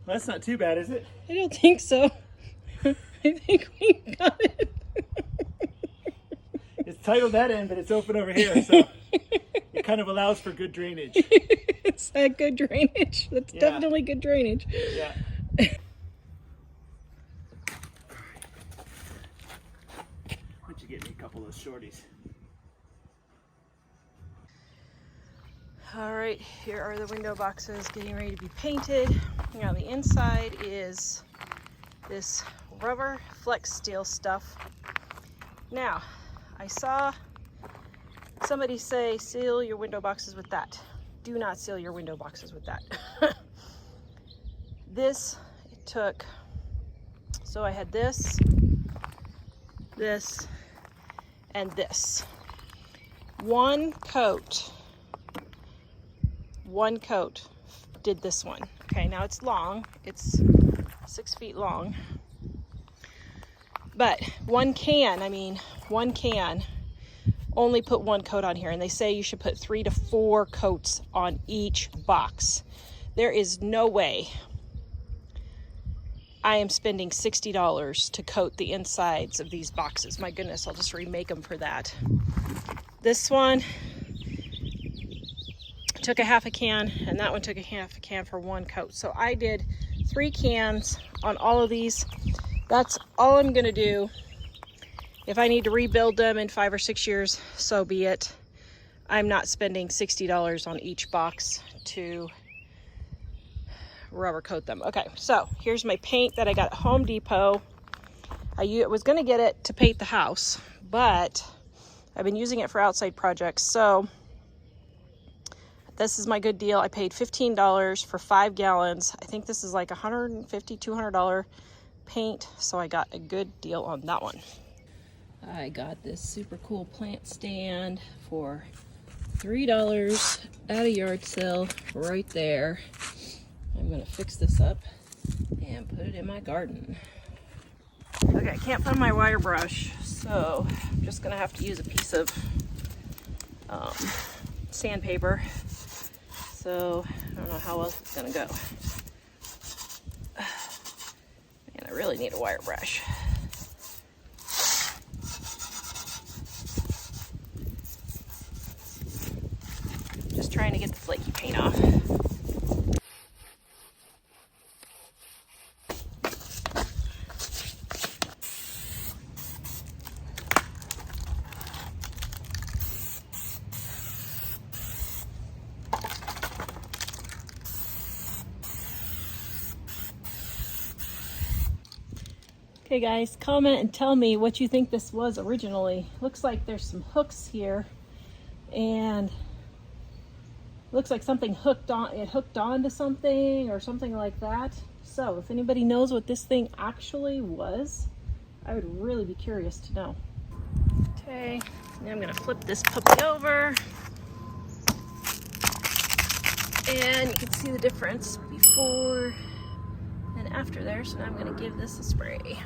Well, that's not too bad, is it? I don't think so. I think we got it. It's titled that end, but it's open over here, so it kind of allows for good drainage. It's that good drainage. That's definitely good drainage. Yeah. Why don't you get me a couple of those shorties? All right, here are the window boxes getting ready to be painted. Now the inside is this rubber flex steel stuff. Now, I saw somebody say seal your window boxes with that. Do not seal your window boxes with that. This it took, so I had this, this, and this. One coat did this one. Okay, now it's long, it's 6 feet long, but one can only put one coat on here, and they say you should put 3 to 4 coats on each box. There is no way I am spending $60 to coat the insides of these boxes. My goodness, I'll just remake them for that. This one took a half a can, and that one took a half a can for one coat. So I did 3 cans on all of these. That's all I'm gonna do. If I need to rebuild them in 5 or 6 years, so be it. I'm not spending $60 on each box to rubber coat them. Okay, so here's my paint that I got at Home Depot. I was gonna get it to paint the house, but I've been using it for outside projects. So this is my good deal. I paid $15 for 5 gallons. I think this is like $150, $200 paint. So I got a good deal on that one. I got this super cool plant stand for $3 at a yard sale right there. I'm gonna fix this up and put it in my garden. Okay, I can't find my wire brush, so I'm just gonna have to use a piece of sandpaper. So I don't know how else it's gonna go. Man, I really need a wire brush. Just trying to get the flaky paint off. Okay guys, comment and tell me what you think this was originally. Looks like there's some hooks here, and looks like something hooked onto something or something like that. So if anybody knows what this thing actually was, I would really be curious to know. Okay, now I'm gonna flip this puppy over, and you can see the difference before and after there. So now I'm gonna give this a spray.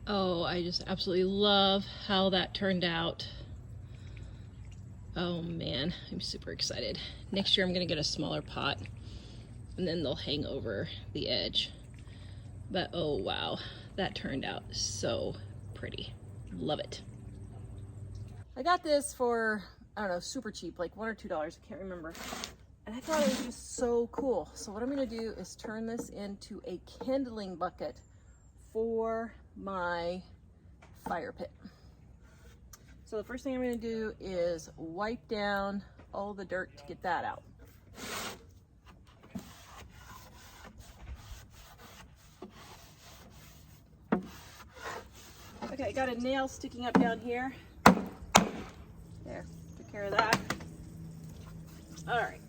Oh, I just absolutely love how that turned out. Oh man, I'm super excited. Next year I'm gonna get a smaller pot, and then they'll hang over the edge. But oh wow, that turned out so pretty. Love it. I got this for, I don't know, super cheap, like $1 or $2, I can't remember. And I thought it was just so cool. So what I'm gonna do is turn this into a kindling bucket for my fire pit. So the first thing I'm gonna do is wipe down all the dirt to get that out. Okay, I got a nail sticking up down here. There, took care of that. All right.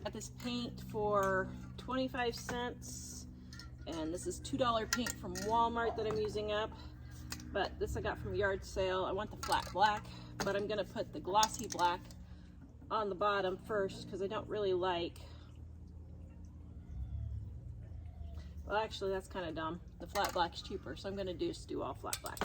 Got this paint for 25 cents, and this is $2 paint from Walmart that I'm using up, but this I got from a yard sale. I want the flat black, but I'm gonna put the glossy black on the bottom first because I don't really like, well actually that's kind of dumb. The flat black is cheaper, so I'm gonna just do all flat black.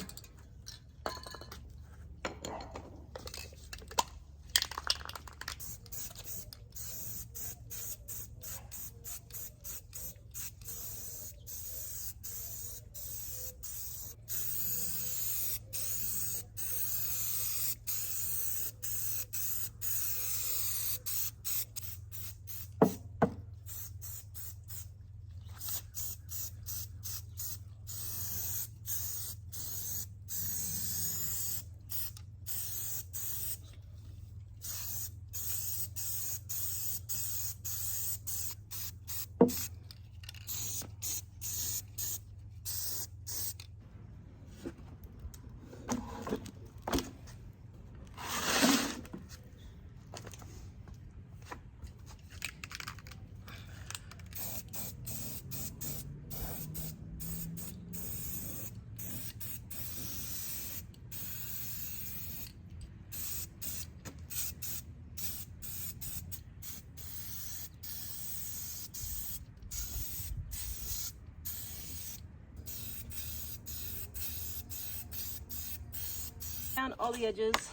Down all the edges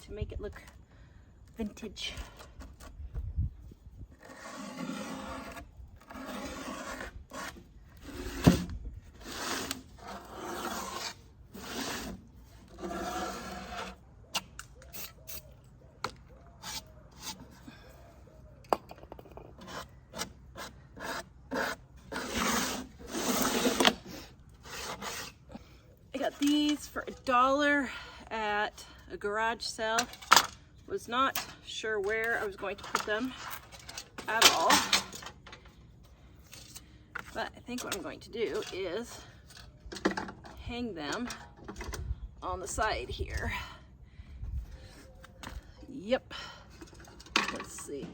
to make it look vintage. I got these for $1 at a garage sale. Was not sure where I was going to put them at all. But I think what I'm going to do is hang them on the side here. Yep. Let's see.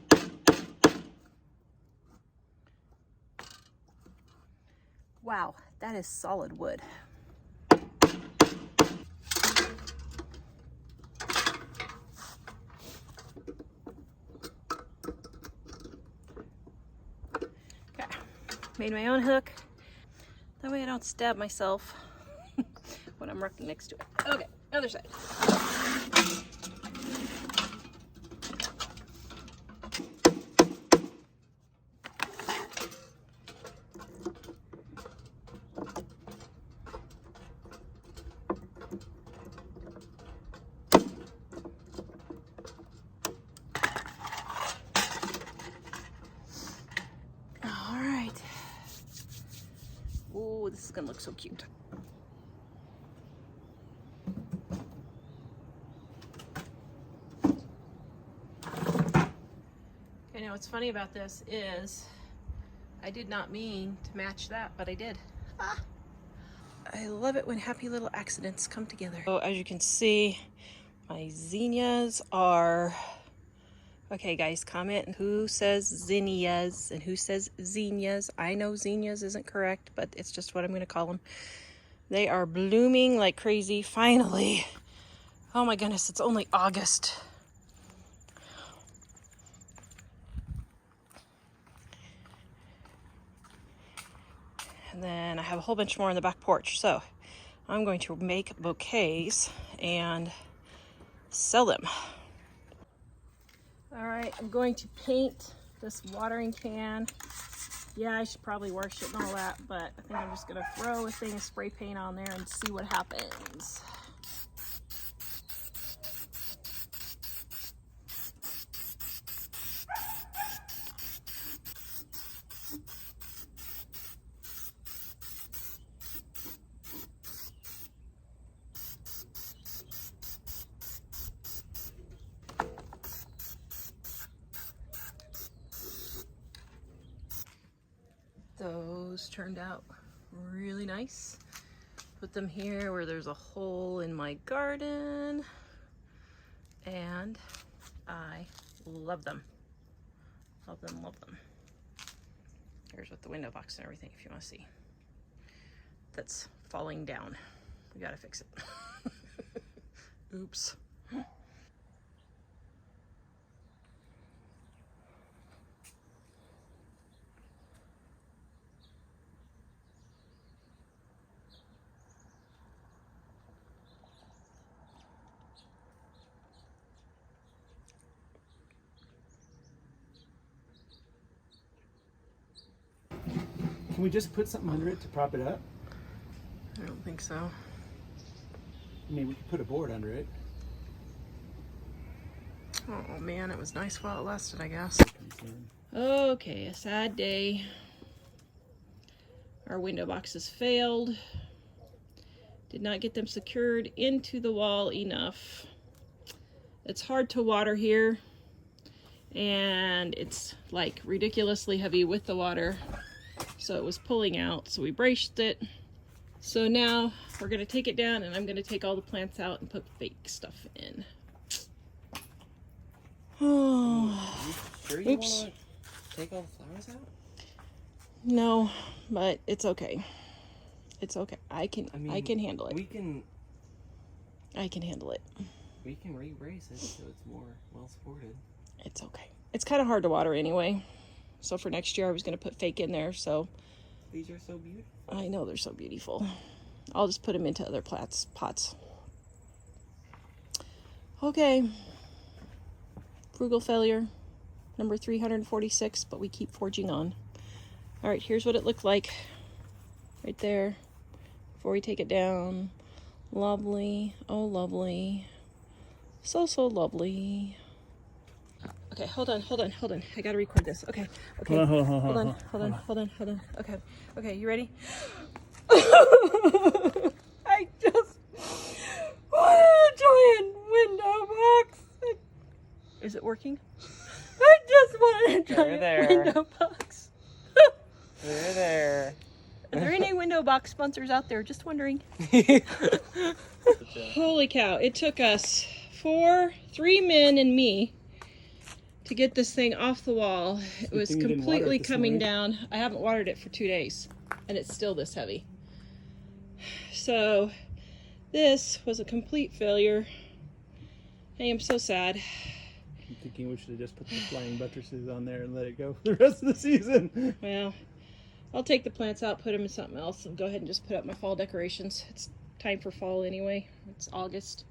Wow, that is solid wood. Made my own hook. That way I don't stab myself when I'm working next to it. Okay, other side. Oh, this is gonna look so cute. Okay, now what's funny about this is I did not mean to match that, but I did. Ah. I love it when happy little accidents come together. So as you can see, my zinnias are... Okay guys, comment who says zinnias and who says zinnias. I know zinnias isn't correct, but it's just what I'm going to call them. They are blooming like crazy, finally. Oh my goodness, it's only August. And then I have a whole bunch more on the back porch. So I'm going to make bouquets and sell them. All right, I'm going to paint this watering can. Yeah, I should probably wash it and all that, but I think I'm just gonna throw a thing of spray paint on there and see what happens. Those turned out really nice. Put them here where there's a hole in my garden, and I love them. Love them, love them. Here's with the window box and everything if you want to see. That's falling down. We gotta fix it. Oops. Can we just put something under it to prop it up? I don't think so. I mean, we could put a board under it. Oh man, it was nice while it lasted, I guess. Okay, a sad day. Our window boxes failed. Did not get them secured into the wall enough. It's hard to water here, and it's like ridiculously heavy with the water. So it was pulling out, so we braced it. So now we're gonna take it down, and I'm gonna take all the plants out and put fake stuff in. Oh. Sure you Oops. want to take all the flowers out? No, but it's okay. It's okay. I can handle it. I can handle it. We can re-brace it so it's more well supported. It's okay. It's kind of hard to water anyway. So for next year I was going to put fake in there, so. These are so beautiful. I know they're so beautiful. I'll just put them into other pots. Okay. Frugal failure, number 346, but we keep forging on. All right, here's what it looked like right there before we take it down. Lovely. Oh, lovely. So, so lovely. Okay, hold on. I gotta record this. Okay. Hold on. Hold on. Okay, you ready? I just wanted a giant window box. Is it working? I just wanted a giant window box. They're there. Are there any window box sponsors out there? Just wondering. Holy cow, it took us 3 men and me to get this thing off the wall. It was thing you didn't water completely it this coming morning. down. I haven't watered it for 2 days, and it's still this heavy. So this was a complete failure. I am so sad. I'm thinking we should have just put the flying buttresses on there and let it go for the rest of the season. Well, I'll take the plants out, put them in something else, and go ahead and just put up my fall decorations. It's time for fall anyway. It's August.